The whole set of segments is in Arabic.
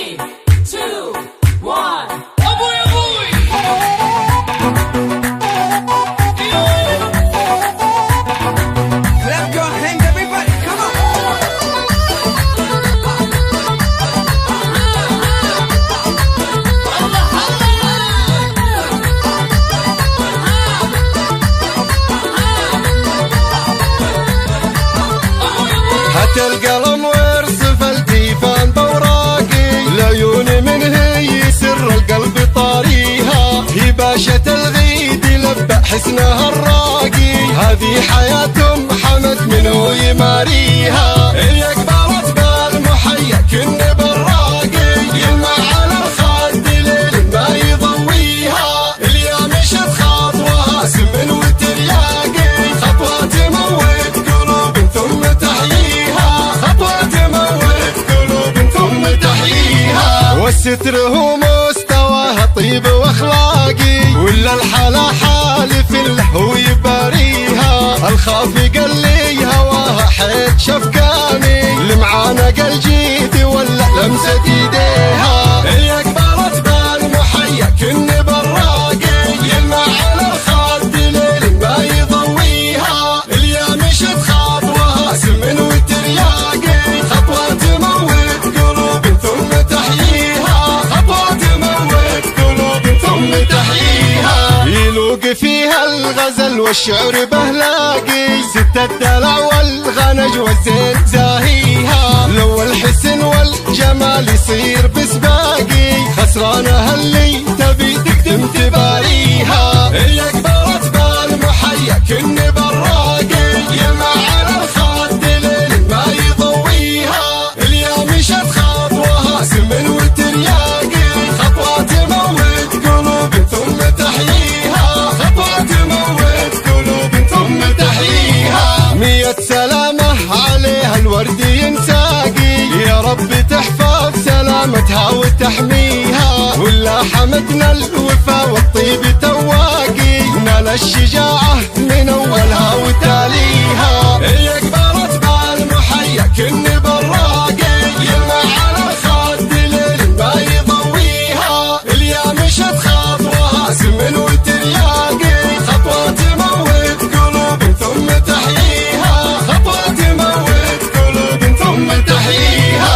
3, 2, 1. Clap your hands, everybody, come on. هات القلم وارسف الديفان بوراقي، العيون من هي سر القلب طاريها، هي باشة الغيد لبى حسنها الراقي، هذه حياة محمد من هو يماريها، اللي قبلت بالمحيا كن بالراقي، يلمع على الخد ليل ما يضويها، اليوم مشت خطوها سمن وترياقي، خطوة تموت قلوب ثم تحييها، خطوة تموت قلوب ثم تحييها، والستر هو مستواها طيب واخلاقي، ولا الحلا حالف له هو يباريها، الخافي قال لي هواها حيت شفقاني، المعانا قال جيدي ولا لمسة ايديها، اللي قبلت بالمحيا كن بالراقي، يلمع على الخد ليل ما يضويها، اليوم مشت خطوها سمن وترياقي، خطوة تموت قلوب ثم تحييها، خطوة تموت قلوب ثم تحييها، يلوق فيها الغزل والشعر بهلاقي، ست الدلع والغنج والزين زاهيها، لو الحسن والجمال يصير بسباقي، خسرانها اللي تبي تقدم تباريها، اللي قبلت بالمحيا كن بالراقي، يلمع على الخد ليل ما يضويها، اليوم مشت خطوها سمن وترياقي، خطوة تموت قلوب ثم تحييها، خطوة تموت قلوب ثم تحييها، 100 سلامة عليها الورد ينساقي، يا رب تحفظ سلامتها وتحميها، ولا حمدنا الوفا والطيب تواقي، نال الشجاعة من أولها وتاليها، اللي قبلت بالمحيا كن بالراقي، يلمع على الخد ليل ما يضويها، اليوم مشت خطوها سمن وترياقي، خطوة تموت قلوب ثم تحييها، خطوة تموت قلوب ثم تحييها.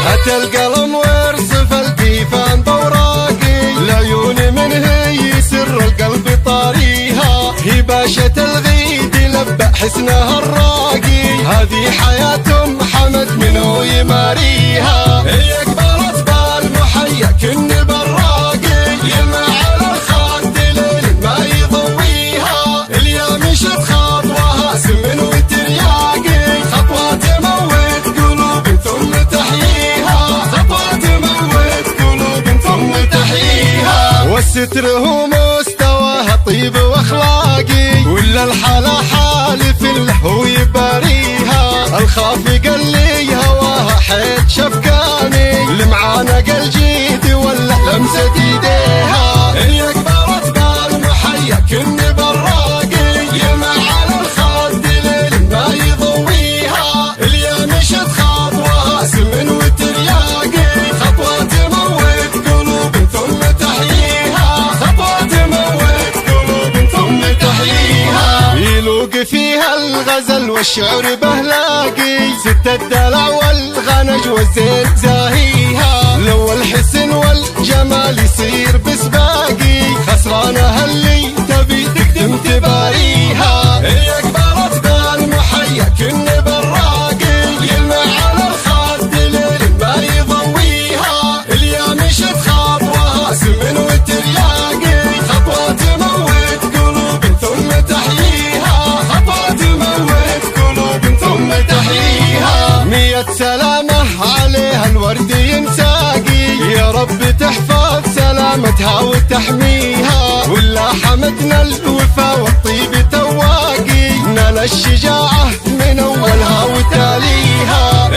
هات القلم وارسف الديفان بوراقي، العيون من هي سر القلب طاريها، هي باشة الغيد لبى حسنها الراقي، هذه حياة محمد من هو يماريها، اللي قبلت بالمحيا كن بالراقي، يلمع على الخد ليل ما يضويها، اليوم مشت خطوها سمن وترياقي، خطوة تموت قلوب ثم تحييها، خطوة تموت قلوب ثم تحييها، والستر هو مستواها طيب واخلاقي، ولا الحلا حالف له هو يباريها، الخافي قال لي هواها حيت شفقاني، المعانا قال جيدي ولا لمسة ايديها، اللي قبلت بالمحيا كن بالراقي، يلمع على الخد ليل ما يضويها، اليوم مشت خطوها سمن وترياقي، خطوة تموت قلوب ثم تحييها، خطوة تموت قلوب ثم تحييها، يلوق فيها الغزل والشعر بهلاقي، ست الدلع والغنج والزين زاهيها، لو الحسن والجمال يصير بسباقي، خسرانها اللي تبي تقدم تباريها، اللي قبلت بالمحيا كن بالراقي، يلمع على الخد ليل ما يضويها، اليوم مشت خطوها سمن وترياقي، خطوة تموت قلوب ثم تحييها، خطوة تموت قلوب ثم تحييها، 100 سلامة عليها الورد ينساقي، يا رب تحفظ سلامتها وتحميها، ولا حمدنا الوفا والطيب تواقي، نال الشجاعة من أولها وتاليها،